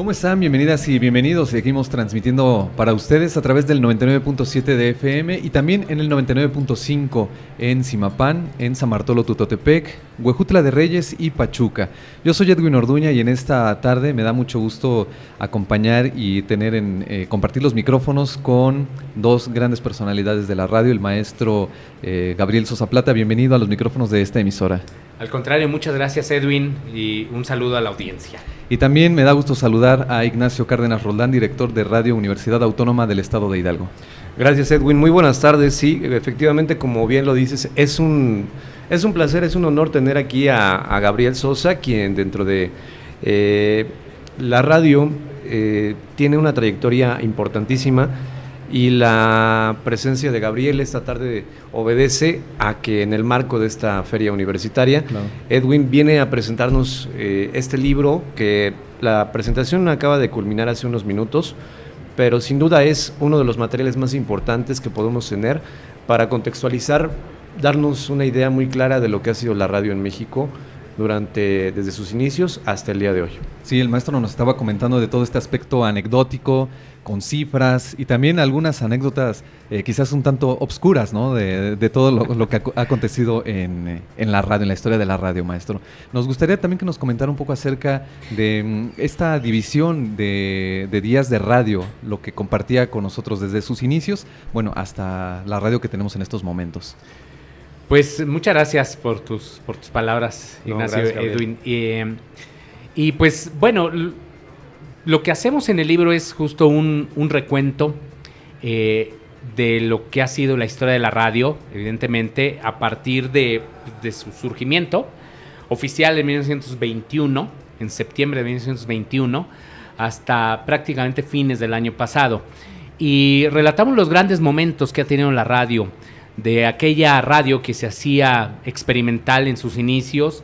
¿Cómo están? Bienvenidas y bienvenidos. Seguimos transmitiendo para ustedes a través del 99.7 de FM y también en el 99.5 en Zimapán, en San Bartolo Tutotepec, Huejutla de Reyes y Pachuca. Yo soy Edwin Orduña y en esta tarde me da mucho gusto acompañar y compartir los micrófonos con dos grandes personalidades de la radio, el maestro Gabriel Sosa Plata. Bienvenido a los micrófonos de esta emisora. Al contrario, muchas gracias, Edwin, y un saludo a la audiencia. Y también me da gusto saludar a Ignacio Cárdenas Roldán, director de Radio Universidad Autónoma del Estado de Hidalgo. Gracias, Edwin. Muy buenas tardes. Sí, efectivamente, como bien lo dices, es un placer, es un honor tener aquí a Gabriel Sosa, quien dentro de la radio tiene una trayectoria importantísima. Y la presencia de Gabriel esta tarde obedece a que en el marco de esta feria universitaria, claro, Edwin viene a presentarnos este libro, que la presentación acaba de culminar hace unos minutos, pero sin duda es uno de los materiales más importantes que podemos tener para contextualizar, darnos una idea muy clara de lo que ha sido la radio en México desde sus inicios hasta el día de hoy. Sí, el maestro nos estaba comentando de todo este aspecto anecdótico, con cifras y también algunas anécdotas quizás un tanto obscuras, ¿no? De todo lo que ha acontecido en la radio, en la historia de la radio, maestro. Nos gustaría también que nos comentara un poco acerca de esta división de días de radio, lo que compartía con nosotros desde sus inicios, bueno, hasta la radio que tenemos en estos momentos. Pues muchas gracias por tus palabras, Ignacio, gracias, Edwin. Y pues bueno, lo que hacemos en el libro es justo un recuento de lo que ha sido la historia de la radio, evidentemente a partir de su surgimiento oficial en 1921, en septiembre de 1921, hasta prácticamente fines del año pasado. Y relatamos los grandes momentos que ha tenido la radio, de aquella radio que se hacía experimental en sus inicios,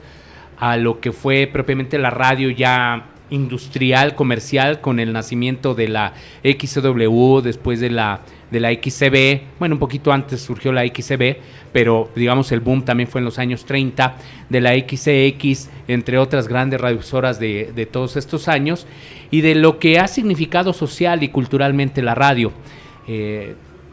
a lo que fue propiamente la radio ya industrial, comercial, con el nacimiento de la XCW, después de la XCB, bueno, un poquito antes surgió la XCB, pero digamos el boom también fue en los años 30, de la XCX, entre otras grandes radiofusoras de todos estos años, y de lo que ha significado social y culturalmente la radio.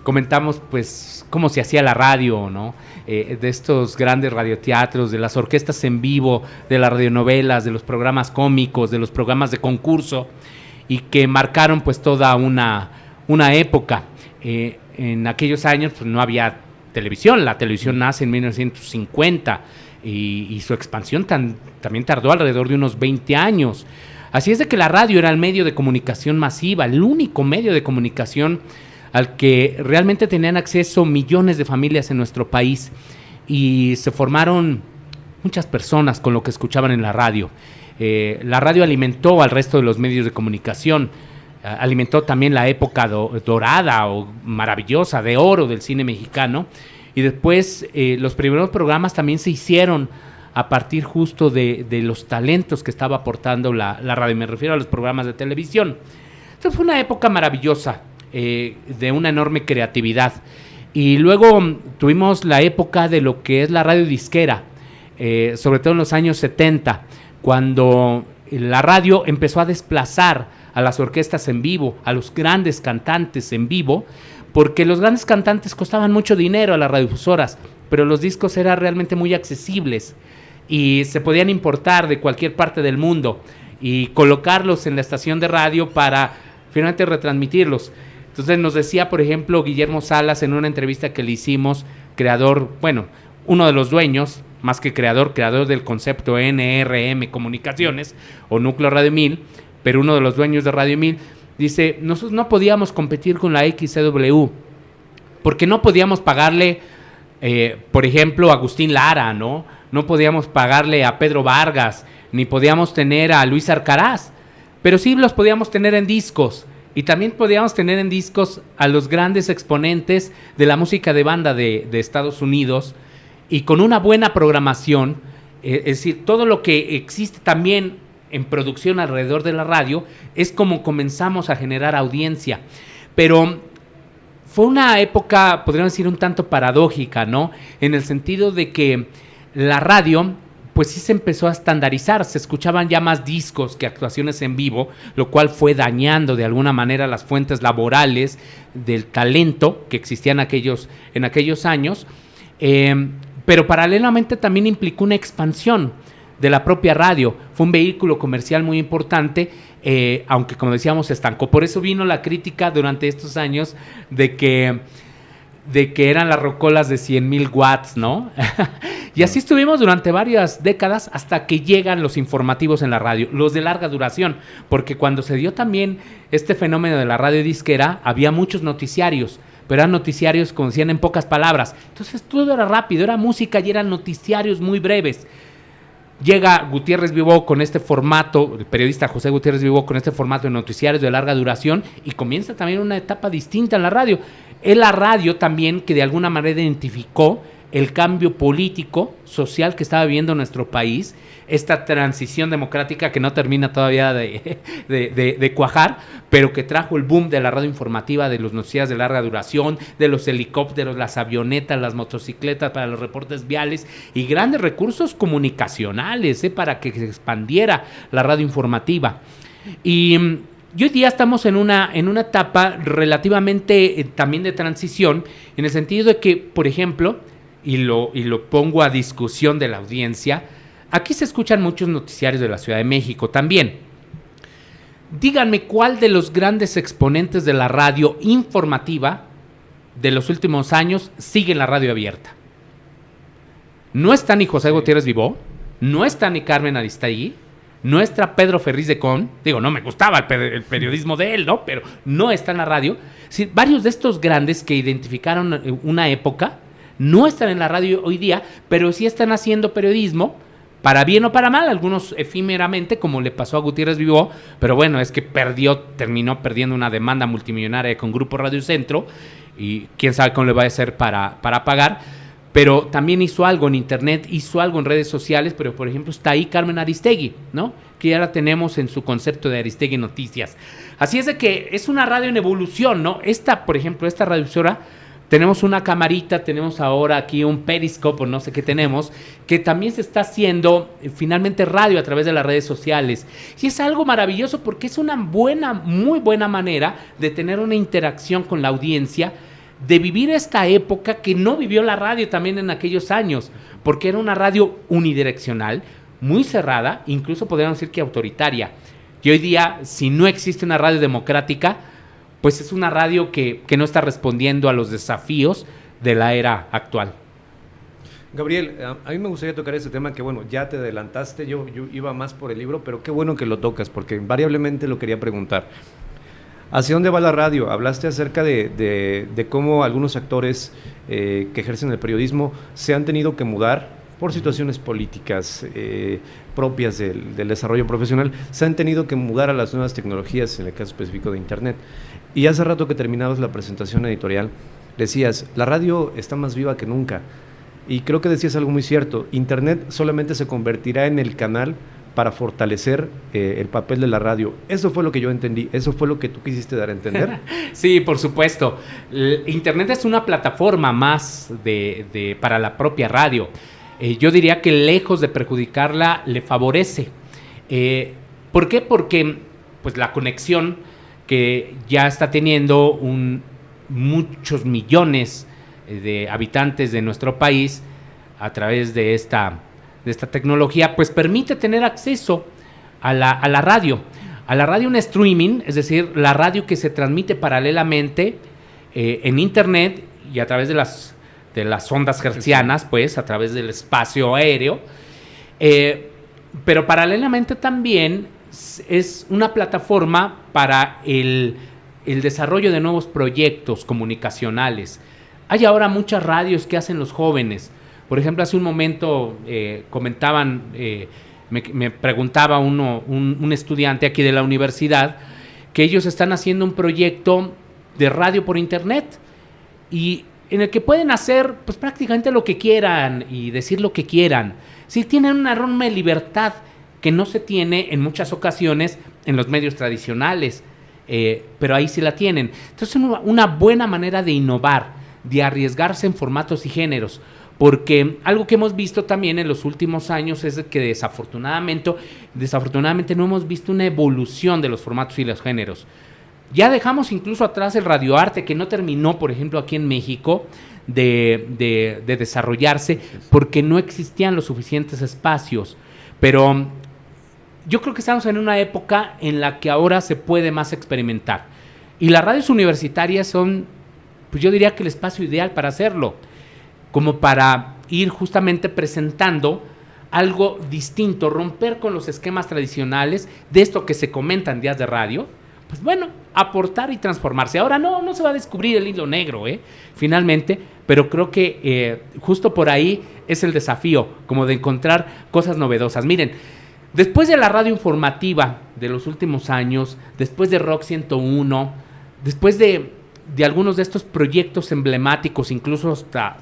Comentamos pues cómo se hacía la radio, ¿no? De estos grandes radioteatros, de las orquestas en vivo, de las radionovelas, de los programas cómicos, de los programas de concurso, y que marcaron pues toda una época. En aquellos años pues no había televisión, la televisión nace en 1950 y su expansión también tardó alrededor de unos 20 años. Así es de que la radio era el medio de comunicación masiva, el único medio de comunicación al que realmente tenían acceso millones de familias en nuestro país, y se formaron muchas personas con lo que escuchaban en la radio. La radio alimentó al resto de los medios de comunicación, alimentó también la época dorada o maravillosa de oro del cine mexicano, y después los primeros programas también se hicieron a partir justo de los talentos que estaba aportando la radio, me refiero a los programas de televisión. Entonces fue una época maravillosa, de una enorme creatividad. Y luego tuvimos la época de lo que es la radio disquera, sobre todo en los años 70, cuando la radio empezó a desplazar a las orquestas en vivo, a los grandes cantantes en vivo, porque los grandes cantantes costaban mucho dinero a las radiodifusoras, pero los discos eran realmente muy accesibles y se podían importar de cualquier parte del mundo y colocarlos en la estación de radio para finalmente retransmitirlos. Entonces nos decía, por ejemplo, Guillermo Salas en una entrevista que le hicimos, uno de los dueños, más que creador del concepto NRM Comunicaciones o Núcleo Radio 1000, pero uno de los dueños de Radio 1000, dice, nosotros no podíamos competir con la XCW, porque no podíamos pagarle, por ejemplo, a Agustín Lara, ¿no? No podíamos pagarle a Pedro Vargas, ni podíamos tener a Luis Arcaraz, pero sí los podíamos tener en discos. Y también podíamos tener en discos a los grandes exponentes de la música de banda de Estados Unidos, y con una buena programación, es decir, todo lo que existe también en producción alrededor de la radio, es como comenzamos a generar audiencia. Pero fue una época, podríamos decir, un tanto paradójica, ¿no? En el sentido de que la radio pues sí se empezó a estandarizar, se escuchaban ya más discos que actuaciones en vivo, lo cual fue dañando de alguna manera las fuentes laborales del talento que existían en aquellos años, pero paralelamente también implicó una expansión de la propia radio. Fue un vehículo comercial muy importante, aunque como decíamos se estancó. Por eso vino la crítica durante estos años de que eran las rocolas de 100,000 watts, ¿no? Y así estuvimos durante varias décadas hasta que llegan los informativos en la radio, los de larga duración, porque cuando se dio también este fenómeno de la radio disquera, había muchos noticiarios, pero eran noticiarios, como decían, en pocas palabras. Entonces todo era rápido, era música y eran noticiarios muy breves. Llega Gutiérrez Vivó con este formato, el periodista José Gutiérrez Vivó con este formato de noticiarios de larga duración y comienza también una etapa distinta en la radio. Es la radio también que de alguna manera identificó el cambio político, social que estaba viviendo nuestro país, esta transición democrática que no termina todavía de cuajar, pero que trajo el boom de la radio informativa, de los noticiarios de larga duración, de los helicópteros, las avionetas, las motocicletas para los reportes viales y grandes recursos comunicacionales para que se expandiera la radio informativa. Y hoy día estamos en una etapa relativamente también de transición, en el sentido de que, por ejemplo, y lo pongo a discusión de la audiencia, aquí se escuchan muchos noticiarios de la Ciudad de México también. Díganme cuál de los grandes exponentes de la radio informativa de los últimos años sigue en la radio abierta. No está ni José Gutiérrez Vivó, no está ni Carmen Aristegui, no está Pedro Ferriz de Con, digo, no me gustaba el periodismo de él, ¿no? Pero no está en la radio. Sí, varios de estos grandes que identificaron una época no están en la radio hoy día, pero sí están haciendo periodismo, para bien o para mal, algunos efímeramente, como le pasó a Gutiérrez Vivó, pero bueno, es que terminó perdiendo una demanda multimillonaria con Grupo Radio Centro, y quién sabe cómo le va a hacer para pagar, pero también hizo algo en internet, hizo algo en redes sociales, pero por ejemplo está ahí Carmen Aristegui, ¿no? Que ya la tenemos en su concepto de Aristegui Noticias. Así es de que es una radio en evolución, ¿no? Por ejemplo, esta radiodifusora, tenemos una camarita, tenemos ahora aquí un Periscope, o no sé qué tenemos, que también se está haciendo finalmente radio a través de las redes sociales. Y es algo maravilloso porque es una muy buena manera de tener una interacción con la audiencia, de vivir esta época que no vivió la radio también en aquellos años, porque era una radio unidireccional, muy cerrada, incluso podríamos decir que autoritaria. Y hoy día, si no existe una radio democrática, pues es una radio que no está respondiendo a los desafíos de la era actual. Gabriel, a mí me gustaría tocar ese tema que, bueno, ya te adelantaste, yo iba más por el libro, pero qué bueno que lo tocas, porque invariablemente lo quería preguntar. ¿Hacia dónde va la radio? Hablaste acerca de cómo algunos actores que ejercen el periodismo se han tenido que mudar por situaciones políticas propias del desarrollo profesional, se han tenido que mudar a las nuevas tecnologías, en el caso específico de Internet. Y hace rato que terminabas la presentación editorial, decías, la radio está más viva que nunca. Y creo que decías algo muy cierto, Internet solamente se convertirá en el canal para fortalecer el papel de la radio. Eso fue lo que yo entendí, eso fue lo que tú quisiste dar a entender. Sí, por supuesto. Internet es una plataforma más para la propia radio. Yo diría que lejos de perjudicarla, le favorece. ¿Por qué? Porque pues, la conexión que ya está teniendo muchos millones de habitantes de nuestro país a través de esta tecnología, pues permite tener acceso a la radio en streaming, es decir, la radio que se transmite paralelamente en internet y a través de las ondas hertzianas, pues a través del espacio aéreo, pero paralelamente también es una plataforma para el desarrollo de nuevos proyectos comunicacionales. Hay ahora muchas radios que hacen los jóvenes. Por ejemplo, hace un momento comentaban, me preguntaba un estudiante aquí de la universidad que ellos están haciendo un proyecto de radio por internet y en el que pueden hacer pues prácticamente lo que quieran y decir lo que quieran. Sí, tienen una enorme libertad que no se tiene en muchas ocasiones en los medios tradicionales, pero ahí sí la tienen. Entonces, una buena manera de innovar, de arriesgarse en formatos y géneros. Porque algo que hemos visto también en los últimos años es que desafortunadamente no hemos visto una evolución de los formatos y los géneros. Ya dejamos incluso atrás el radioarte, que no terminó, por ejemplo, aquí en México, de desarrollarse porque no existían los suficientes espacios. Pero yo creo que estamos en una época en la que ahora se puede más experimentar. Y las radios universitarias son, pues yo diría que el espacio ideal para hacerlo, como para ir justamente presentando algo distinto, romper con los esquemas tradicionales de esto que se comenta en días de radio, pues bueno, aportar y transformarse. Ahora no se va a descubrir el hilo negro, finalmente, pero creo que justo por ahí es el desafío, como de encontrar cosas novedosas. Miren, después de la radio informativa de los últimos años, después de Rock 101, después de algunos de estos proyectos emblemáticos, incluso hasta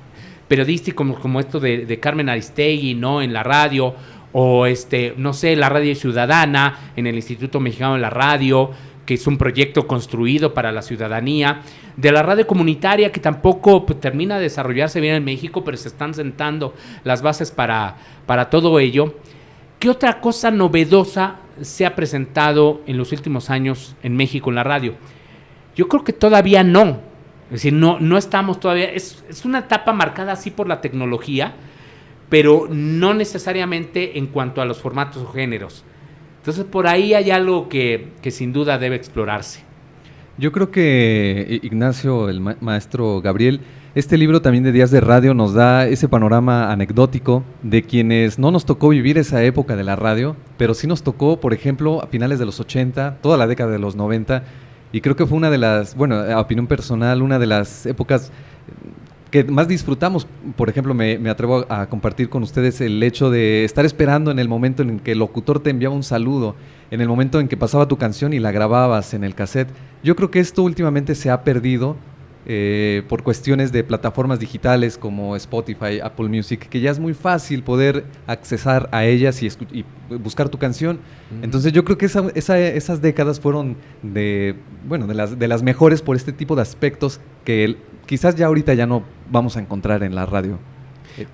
periodísticos como esto de Carmen Aristegui, ¿no? En la radio, o no sé, la radio ciudadana en el Instituto Mexicano de la Radio, que es un proyecto construido para la ciudadanía, de la radio comunitaria, que tampoco pues, termina de desarrollarse bien en México, pero se están sentando las bases para todo ello. ¿Qué otra cosa novedosa se ha presentado en los últimos años en México en la radio? Yo creo que todavía no. Es decir, no estamos todavía, es una etapa marcada así por la tecnología, pero no necesariamente en cuanto a los formatos o géneros. Entonces, por ahí hay algo que sin duda debe explorarse. Yo creo que, Ignacio, el maestro Gabriel, este libro también de Días de Radio nos da ese panorama anecdótico de quienes no nos tocó vivir esa época de la radio, pero sí nos tocó, por ejemplo, a finales de los 80, toda la década de los 90, y creo que fue una de las, bueno, a opinión personal, una de las épocas que más disfrutamos. Por ejemplo, me atrevo a compartir con ustedes el hecho de estar esperando en el momento en que el locutor te enviaba un saludo, en el momento en que pasaba tu canción y la grababas en el cassette. Yo creo que esto últimamente se ha perdido por cuestiones de plataformas digitales como Spotify, Apple Music, que ya es muy fácil poder accesar a ellas y buscar tu canción. Entonces yo creo que esas décadas fueron de las mejores por este tipo de aspectos que quizás ya ahorita ya no vamos a encontrar en la radio.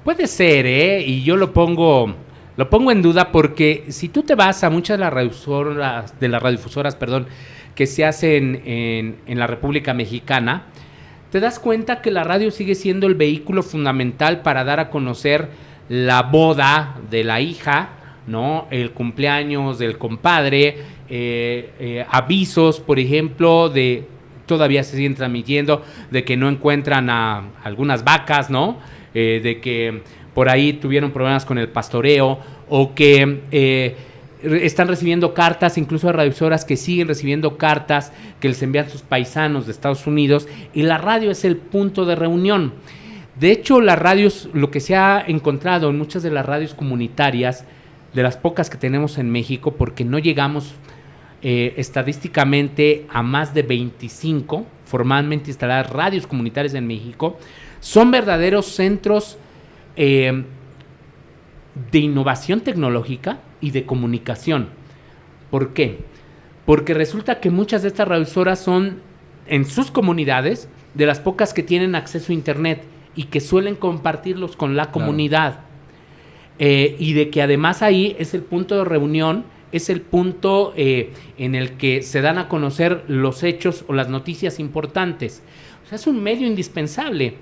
Puede ser, y yo lo pongo en duda porque si tú te vas a muchas de las radiodifusoras, que se hacen en la República Mexicana, te das cuenta que la radio sigue siendo el vehículo fundamental para dar a conocer la boda de la hija, ¿no? El cumpleaños del compadre, avisos, por ejemplo, todavía se siguen transmitiendo de que no encuentran a algunas vacas, ¿no? De que por ahí tuvieron problemas con el pastoreo, o que están recibiendo cartas, incluso hay radioemisoras que siguen recibiendo cartas que les envían sus paisanos de Estados Unidos, y la radio es el punto de reunión. De hecho, las radios, lo que se ha encontrado en muchas de las radios comunitarias, de las pocas que tenemos en México, porque no llegamos estadísticamente a más de 25 formalmente instaladas radios comunitarias en México, son verdaderos centros de innovación tecnológica y de comunicación. ¿Por qué? Porque resulta que muchas de estas radioemisoras son, en sus comunidades, de las pocas que tienen acceso a internet y que suelen compartirlos con la comunidad. Y de que además ahí es el punto de reunión, es el punto en el que se dan a conocer los hechos o las noticias importantes. O sea, es un medio indispensable.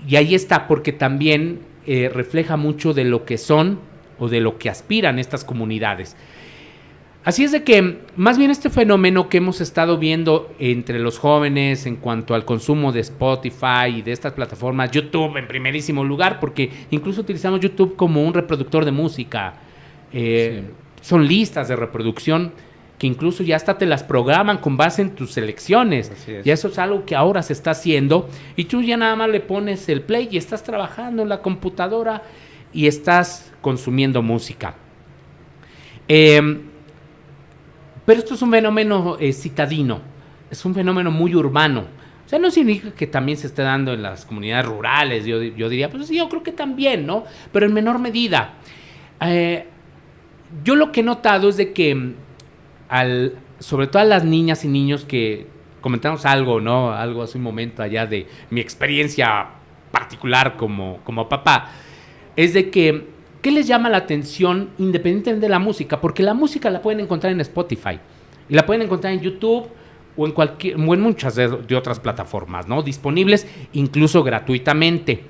Y ahí está, porque también refleja mucho de lo que son o de lo que aspiran estas comunidades. Así es de que, más bien, este fenómeno que hemos estado viendo entre los jóvenes en cuanto al consumo de Spotify y de estas plataformas, YouTube en primerísimo lugar, porque incluso utilizamos YouTube como un reproductor de música. Sí. Son listas de reproducción que incluso ya hasta te las programan con base en tus selecciones. Y eso es algo que ahora se está haciendo, y tú ya nada más le pones el play y estás trabajando en la computadora y estás consumiendo música. Pero esto es un fenómeno citadino, es un fenómeno muy urbano. O sea, no significa que también se esté dando en las comunidades rurales, yo diría, pues sí, yo creo que también, ¿no? Pero en menor medida. Yo lo que he notado es de que, sobre todo a las niñas y niños que comentamos algo, ¿no? Algo hace un momento allá de mi experiencia particular como papá, es de que, ¿qué les llama la atención independientemente de la música? Porque la música la pueden encontrar en Spotify, y la pueden encontrar en YouTube, o en muchas de otras plataformas, ¿no? Disponibles incluso gratuitamente.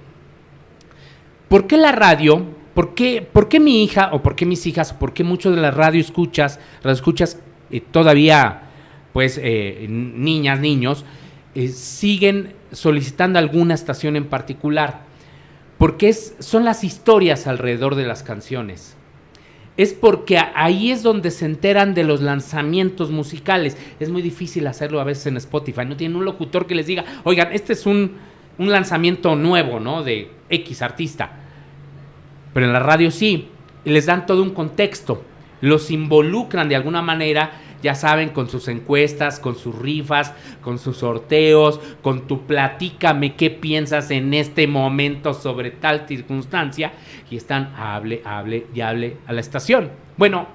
¿Por qué la radio? ¿Por qué mi hija, o por qué mis hijas, o por qué muchos de las radioescuchas todavía, pues, niñas, niños, siguen solicitando alguna estación en particular? Porque son las historias alrededor de las canciones. Es porque ahí es donde se enteran de los lanzamientos musicales. Es muy difícil hacerlo a veces en Spotify. No tienen un locutor que les diga, oigan, este es un lanzamiento nuevo, ¿no? De X artista. Pero en la radio sí. Les dan todo un contexto. Los involucran de alguna manera, ya saben, con sus encuestas, con sus rifas, con sus sorteos, con tu platícame qué piensas en este momento sobre tal circunstancia, y están hable a la estación. Bueno,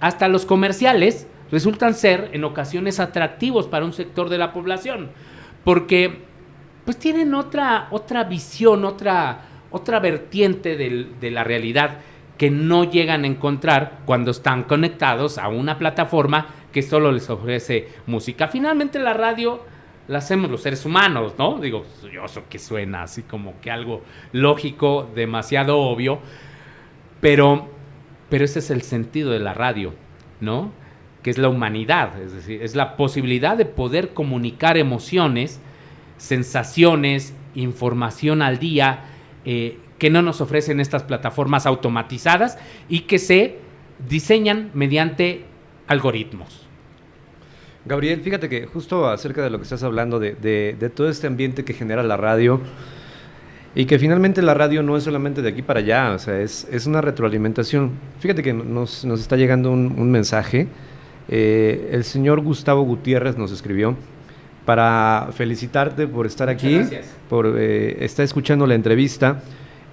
hasta los comerciales resultan ser en ocasiones atractivos para un sector de la población, porque pues tienen otra visión, otra vertiente de la realidad que no llegan a encontrar cuando están conectados a una plataforma que solo les ofrece música. Finalmente la radio la hacemos los seres humanos, ¿no? Digo, eso que suena así como que algo lógico, demasiado obvio, pero ese es el sentido de la radio, ¿no? Que es la humanidad, es decir, es la posibilidad de poder comunicar emociones, sensaciones, información al día, que no nos ofrecen estas plataformas automatizadas y que se diseñan mediante algoritmos. Gabriel, fíjate que justo acerca de lo que estás hablando, de todo este ambiente que genera la radio, y que finalmente la radio no es solamente de aquí para allá, o sea, es una retroalimentación. Fíjate que nos está llegando un mensaje. El señor Gustavo Gutiérrez nos escribió para felicitarte por estar aquí, por estar escuchando la entrevista.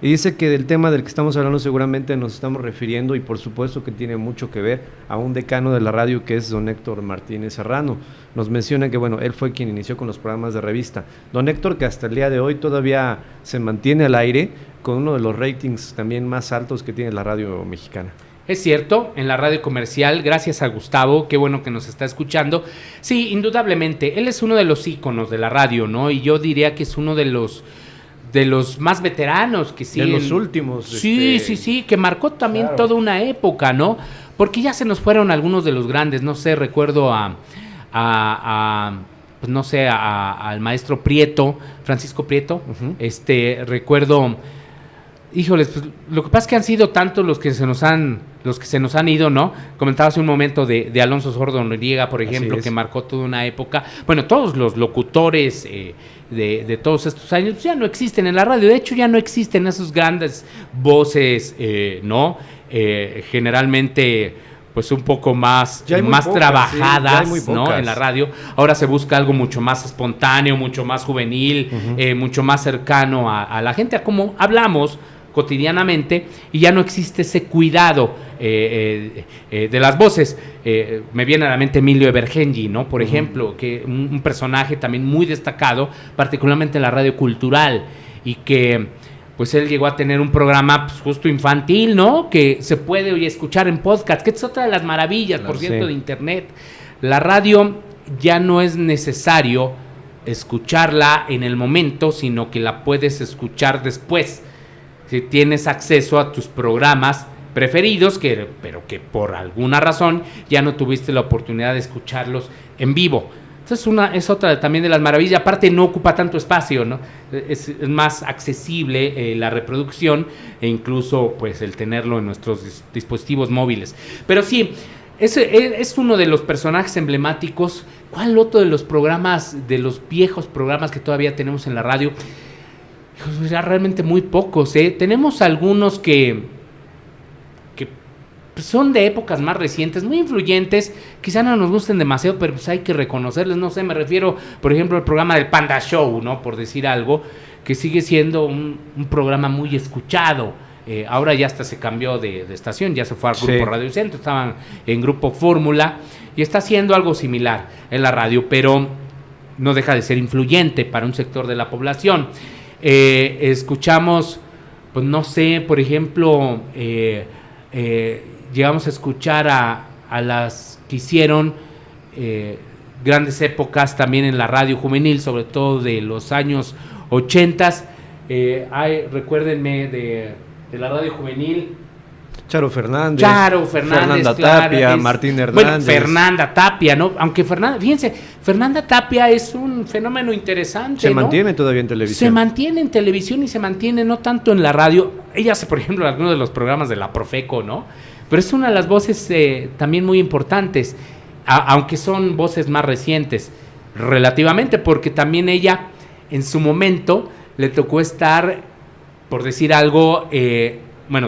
Y dice que del tema del que estamos hablando seguramente nos estamos refiriendo, y por supuesto que tiene mucho que ver, a un decano de la radio que es don Héctor Martínez Serrano. Nos menciona que, bueno, él fue quien inició con los programas de revista. Don Héctor, que hasta el día de hoy todavía se mantiene al aire con uno de los ratings también más altos que tiene la radio mexicana. Es cierto, en la radio comercial, gracias a Gustavo, qué bueno que nos está escuchando. Sí, indudablemente, él es uno de los íconos de la radio, ¿no? Y yo diría que es uno de los más veteranos que siguen. De los últimos. Sí, que marcó también toda una época, ¿no? Porque ya se nos fueron algunos de los grandes, no sé, recuerdo al maestro Prieto, Francisco Prieto, recuerdo, híjoles, pues, lo que pasa es que han sido tantos los que se nos han ido, ¿no? Comentaba hace un momento de Alonso Sordo Noriega, por ejemplo, que marcó toda una época. Bueno, todos los locutores de todos estos años ya no existen en la radio. De hecho, ya no existen esas grandes voces, ¿no? Generalmente, pues un poco más trabajadas, sí, ¿no? En la radio. Ahora se busca algo mucho más espontáneo, mucho más juvenil, mucho más cercano a la gente, a cómo hablamos cotidianamente, y ya no existe ese cuidado de las voces. Me viene a la mente Emilio Evergenji, ¿no? Por ejemplo, que un personaje también muy destacado, particularmente en la radio cultural, y que pues él llegó a tener un programa pues, justo infantil, ¿no? Que se puede hoy escuchar en podcast, que es otra de las maravillas, por cierto, de internet. La radio ya no es necesario escucharla en el momento, sino que la puedes escuchar después. Si tienes acceso a tus programas preferidos, pero que por alguna razón ya no tuviste la oportunidad de escucharlos en vivo. Entonces es otra también de las maravillas. Aparte no ocupa tanto espacio, ¿no? Es más accesible la reproducción, e incluso pues el tenerlo en nuestros dispositivos móviles. Pero sí, es uno de los personajes emblemáticos. ¿Cuál otro de los programas, de los viejos programas que todavía tenemos en la radio? Ya realmente muy pocos, ¿eh? Tenemos algunos que son de épocas más recientes, muy influyentes, quizá no nos gusten demasiado, pero pues hay que reconocerles. No sé, me refiero, por ejemplo, al programa del Panda Show, ¿no? Por decir algo, que sigue siendo un programa muy escuchado. Ahora ya hasta se cambió de estación, ya se fue al Grupo Radio Centro, estaban en Grupo Fórmula, y está haciendo algo similar en la radio, pero no deja de ser influyente para un sector de la población. Escuchamos, pues no sé, por ejemplo, llegamos a escuchar a las que hicieron grandes épocas también en la radio juvenil, sobre todo de los años 80. Recuérdenme de la radio juvenil. Charo Fernández, Fernanda Tapia, Martín Hernández. Bueno, Fernanda Tapia, ¿no? Aunque fíjense, Fernanda Tapia es un fenómeno interesante, Se mantiene todavía en televisión. Se mantiene en televisión y se mantiene no tanto en la radio. Ella hace, por ejemplo, algunos de los programas de la Profeco, ¿no? Pero es una de las voces también muy importantes, aunque son voces más recientes, relativamente, porque también ella, en su momento, le tocó estar, por decir algo,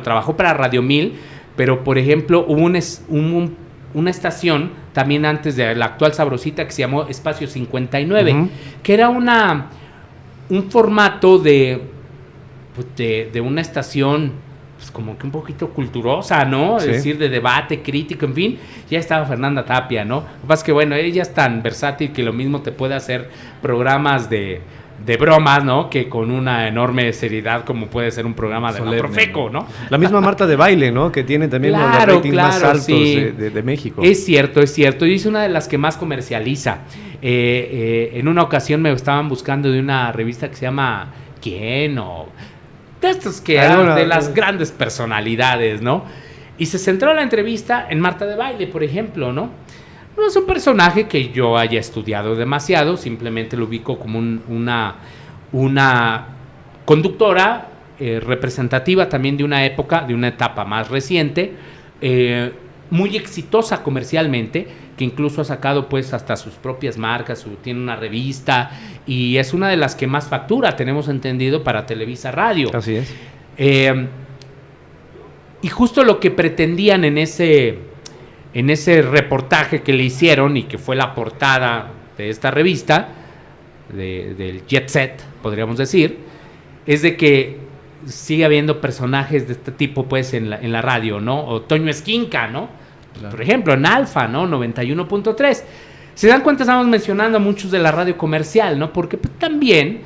trabajó para Radio 1000, pero por ejemplo hubo una estación también antes de la actual Sabrosita que se llamó Espacio 59, que era un formato de una estación pues como que un poquito culturosa, ¿no? Sí. Es decir, de debate, crítico, en fin. Ya estaba Fernanda Tapia, ¿no? Lo que pasa es que, bueno, ella es tan versátil que lo mismo te puede hacer programas de bromas, ¿no? Que con una enorme seriedad como puede ser un programa de la Profeco, ¿no? La misma Marta de Baile, ¿no? Que tiene también los ratings más altos de México. Es cierto. Y es una de las que más comercializa. En una ocasión me estaban buscando de una revista que se llama ¿Quién? O de estos que eran de las grandes personalidades, ¿no? Y se centró la entrevista en Marta de Baile, por ejemplo, ¿no? No es un personaje que yo haya estudiado demasiado, simplemente lo ubico como una conductora representativa también de una época, de una etapa más reciente, muy exitosa comercialmente, que incluso ha sacado pues hasta sus propias marcas, tiene una revista y es una de las que más factura, tenemos entendido, para Televisa Radio. Así es. Y justo lo que pretendían en ese reportaje que le hicieron y que fue la portada de esta revista, del Jet Set, podríamos decir, es de que sigue habiendo personajes de este tipo pues en la radio, ¿no? O Toño Esquinca, ¿no? Claro. Por ejemplo, en Alfa, ¿no? 91.3. Se dan cuenta, estamos mencionando a muchos de la radio comercial, ¿no? Porque pues, también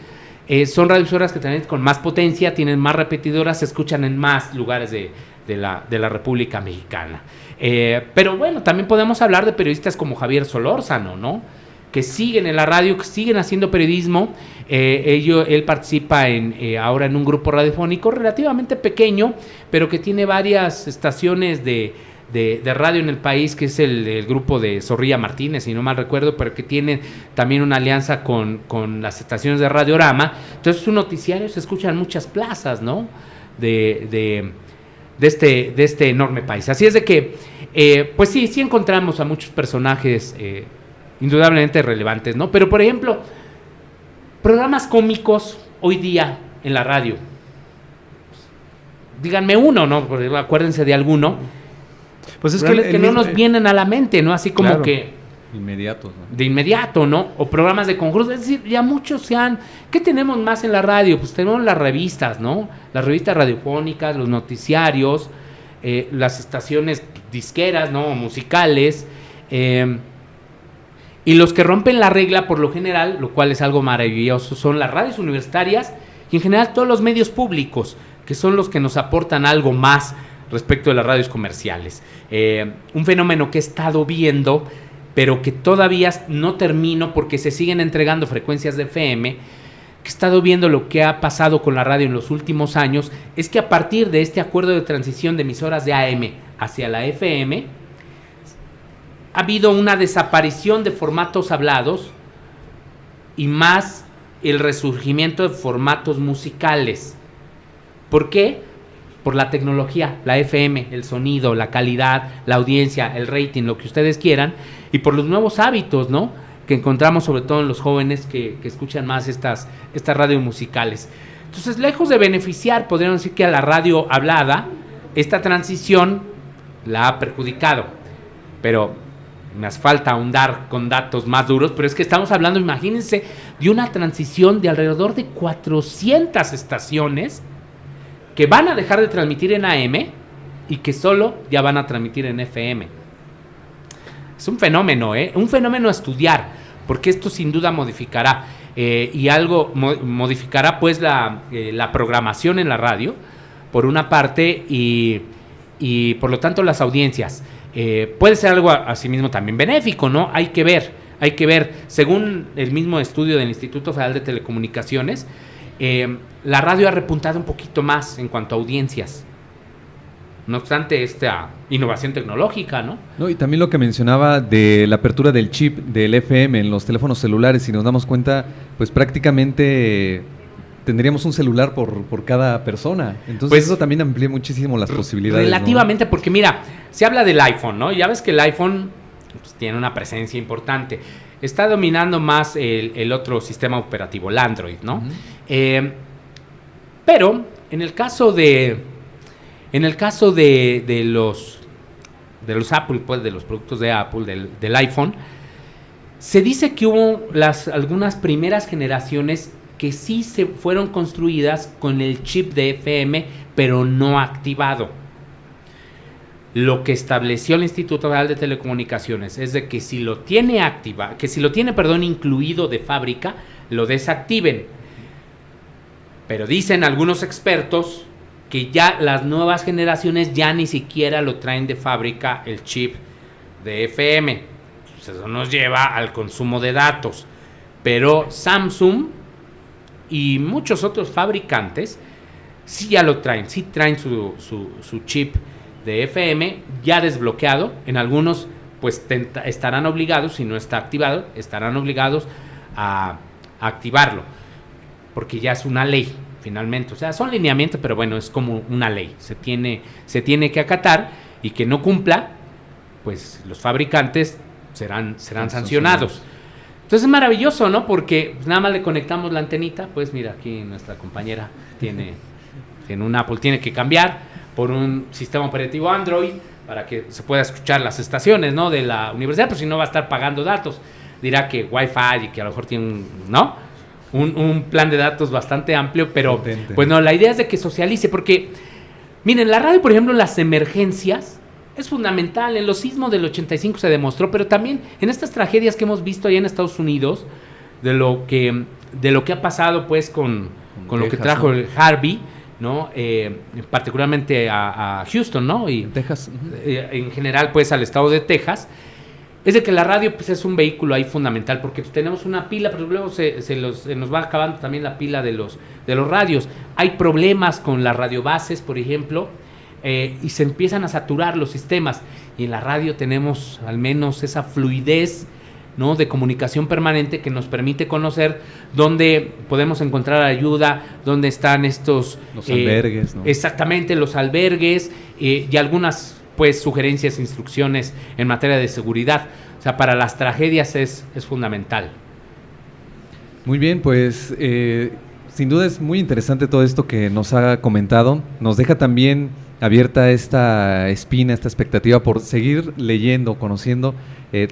son radioemisoras que también con más potencia, tienen más repetidoras, se escuchan en más lugares de la República Mexicana. Pero bueno, también podemos hablar de periodistas como Javier Solórzano, ¿no? Que siguen en la radio, que siguen haciendo periodismo. Él participa ahora en un grupo radiofónico relativamente pequeño, pero que tiene varias estaciones de radio en el país, que es el grupo de Zorrilla Martínez, si no mal recuerdo, pero que tiene también una alianza con las estaciones de Radiorama. Entonces su noticiario se escucha en muchas plazas, ¿no? De este enorme país. Así es de que, pues sí encontramos a muchos personajes indudablemente relevantes, ¿no? Pero, por ejemplo, programas cómicos hoy día en la radio. Díganme uno, ¿no? Acuérdense de alguno. Pues es que no nos vienen a la mente, ¿no? Así como claro, que... Inmediatos, ¿no? De inmediato, ¿no? O programas de conjuros. Es decir, ya muchos ¿Qué tenemos más en la radio? Pues tenemos las revistas, ¿no? Las revistas radiofónicas, los noticiarios, las estaciones disqueras, ¿no? Musicales. Y los que rompen la regla, por lo general, lo cual es algo maravilloso, son las radios universitarias y en general todos los medios públicos, que son los que nos aportan algo más respecto de las radios comerciales. Un fenómeno que he estado viendo, pero que todavía no termino porque se siguen entregando frecuencias de FM, que he estado viendo lo que ha pasado con la radio en los últimos años, es que a partir de este acuerdo de transición de emisoras de AM hacia la FM, ha habido una desaparición de formatos hablados y más el resurgimiento de formatos musicales. ¿Por qué? Por la tecnología, la FM, el sonido, la calidad, la audiencia, el rating, lo que ustedes quieran, y por los nuevos hábitos, ¿no? Que encontramos sobre todo en los jóvenes que escuchan más estas radios musicales. Entonces, lejos de beneficiar, podríamos decir que a la radio hablada, esta transición la ha perjudicado. Pero me hace falta ahondar con datos más duros, pero es que estamos hablando, imagínense, de una transición de alrededor de 400 estaciones que van a dejar de transmitir en AM y que solo ya van a transmitir en FM. Es un fenómeno, un fenómeno a estudiar, porque esto sin duda modificará y algo modificará pues la programación en la radio, por una parte, y por lo tanto las audiencias. Puede ser algo asimismo también benéfico, ¿no? Hay que ver, según el mismo estudio del Instituto Federal de Telecomunicaciones, la radio ha repuntado un poquito más en cuanto a audiencias. No obstante esta innovación tecnológica, ¿no? No, y también lo que mencionaba de la apertura del chip del FM en los teléfonos celulares, si nos damos cuenta, pues prácticamente tendríamos un celular por cada persona. Entonces pues, eso también amplía muchísimo las posibilidades. Relativamente, ¿no? Porque mira, se habla del iPhone, ¿no? Ya ves que el iPhone pues, tiene una presencia importante. Está dominando más el otro sistema operativo, el Android, ¿no? Uh-huh. Pero en el caso de los Apple, pues de los productos de Apple, del iPhone, se dice que hubo algunas primeras generaciones que sí se fueron construidas con el chip de FM, pero no activado. Lo que estableció el Instituto Federal de Telecomunicaciones es de que si lo tiene incluido de fábrica, lo desactiven. Pero dicen algunos expertos que ya las nuevas generaciones ya ni siquiera lo traen de fábrica el chip de FM. Entonces eso nos lleva al consumo de datos. Pero Samsung y muchos otros fabricantes sí ya lo traen, sí traen su chip de FM ya desbloqueado. En algunos pues estarán obligados, si no está activado, estarán obligados a activarlo, porque ya es una ley finalmente. O sea, son lineamientos, pero bueno, es como una ley. Se tiene que acatar, y que no cumpla, pues los fabricantes serán sancionados. Entonces es maravilloso, ¿no? Porque pues, nada más le conectamos la antenita. Pues mira, aquí nuestra compañera tiene un Apple, tiene que cambiar por un sistema operativo Android para que se pueda escuchar las estaciones, ¿no? De la universidad, pues si no va a estar pagando datos. Dirá que Wi-Fi y que a lo mejor tiene un plan de datos bastante amplio, pero potente. Pues no, la idea es de que socialice, porque miren, la radio, por ejemplo, en las emergencias es fundamental. En los sismos del 85 se demostró, pero también en estas tragedias que hemos visto allá en Estados Unidos, de lo que ha pasado pues con Texas, lo que trajo el Harvey, ¿no? Particularmente a Houston, ¿no? Y Texas. En general pues al estado de Texas. Es de que la radio pues es un vehículo ahí fundamental, porque pues, tenemos una pila, pero luego se nos va acabando también la pila de los radios. Hay problemas con las radiobases, por ejemplo, y se empiezan a saturar los sistemas. Y en la radio tenemos al menos esa fluidez, ¿no? De comunicación permanente que nos permite conocer dónde podemos encontrar ayuda, dónde están los albergues, ¿no? Exactamente, los albergues, y algunas pues sugerencias, instrucciones en materia de seguridad. O sea, para las tragedias es fundamental. Muy bien, pues sin duda es muy interesante todo esto que nos ha comentado. Nos deja también abierta esta espina, esta expectativa por seguir leyendo, conociendo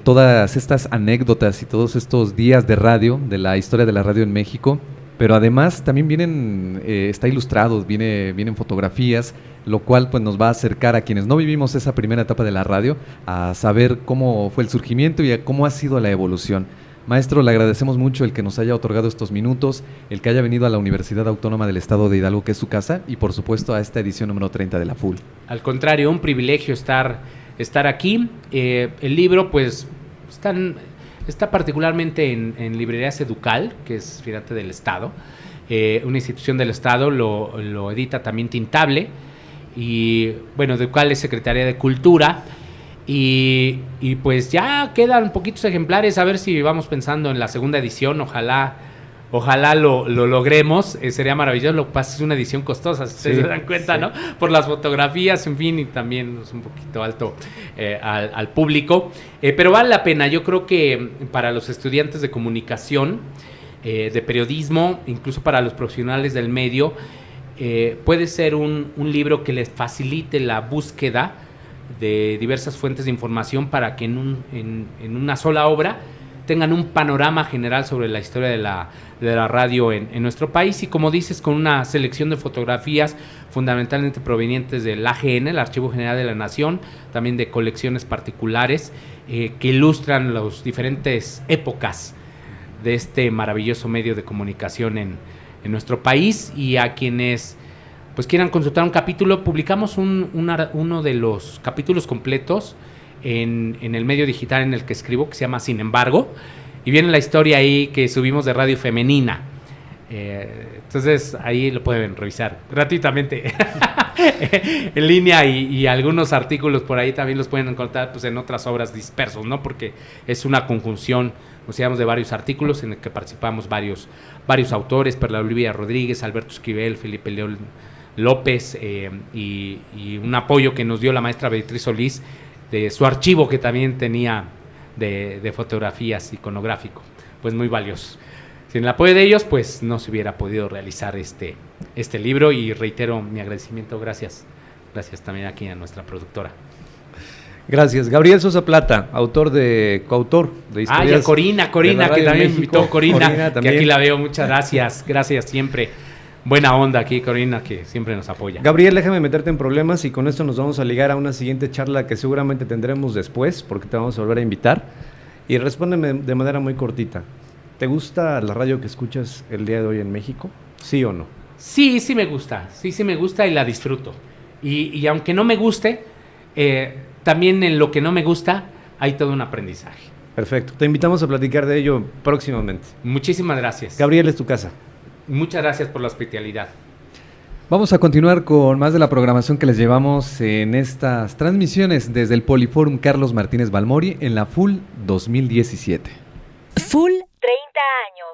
todas estas anécdotas y todos estos días de radio, de la historia de la radio en México. Pero además también está ilustrados, vienen fotografías, lo cual pues nos va a acercar a quienes no vivimos esa primera etapa de la radio a saber cómo fue el surgimiento y a cómo ha sido la evolución. Maestro, le agradecemos mucho el que nos haya otorgado estos minutos, el que haya venido a la Universidad Autónoma del Estado de Hidalgo, que es su casa, y por supuesto a esta edición número 30 de la FUL. Al contrario, un privilegio estar aquí. El libro pues está particularmente en Librerías Educal, que es fíjate del Estado, una institución del Estado, lo edita también Tintable, y bueno, Educal es Secretaría de Cultura, y pues ya quedan poquitos ejemplares, a ver si vamos pensando en la segunda edición, ojalá lo logremos, sería maravilloso. Lo que pasa es una edición costosa, si ustedes se dan cuenta, sí, ¿no? Por las fotografías, en fin, y también es un poquito alto al público, pero vale la pena. Yo creo que para los estudiantes de comunicación, de periodismo, incluso para los profesionales del medio, puede ser un libro que les facilite la búsqueda de diversas fuentes de información para que en una sola obra tengan un panorama general sobre la historia de la radio en nuestro país, y como dices, con una selección de fotografías fundamentalmente provenientes del AGN, el Archivo General de la Nación, también de colecciones particulares que ilustran las diferentes épocas este maravilloso medio de comunicación en nuestro país. Y a quienes pues quieran consultar un capítulo, publicamos uno de los capítulos completos en el medio digital en el que escribo, que se llama Sin Embargo, y viene la historia ahí que subimos de Radio Femenina. Entonces ahí lo pueden revisar gratuitamente en línea, y algunos artículos por ahí también los pueden encontrar pues en otras obras dispersos, ¿no? Porque es una conjunción, de varios artículos en el que participamos varios autores: Perla Olivia Rodríguez, Alberto Esquivel, Felipe León López, y un apoyo que nos dio la maestra Beatriz Solís de su archivo que también tenía de fotografías iconográfico, pues muy valioso. Sin el apoyo de ellos, pues no se hubiera podido realizar este libro, y reitero mi agradecimiento. Gracias también aquí a nuestra productora. Gracias. Gabriel Sosa Plata, coautor de historias. Y a Corina, que también me invitó. Corina, que aquí la veo. Muchas gracias siempre. Buena onda aquí, Corina, que siempre nos apoya. Gabriel, déjame meterte en problemas, y con esto nos vamos a ligar a una siguiente charla que seguramente tendremos después, porque te vamos a volver a invitar. Y respóndeme de manera muy cortita. ¿Te gusta la radio que escuchas el día de hoy en México? ¿Sí o no? Sí me gusta. Sí me gusta y la disfruto. Y aunque no me guste, también en lo que no me gusta hay todo un aprendizaje. Perfecto. Te invitamos a platicar de ello próximamente. Muchísimas gracias. Gabriel, es tu casa. Muchas gracias por la hospitalidad. Vamos a continuar con más de la programación que les llevamos en estas transmisiones desde el Poliforum Carlos Martínez Balmori en la FUL 2017. FUL 30 años.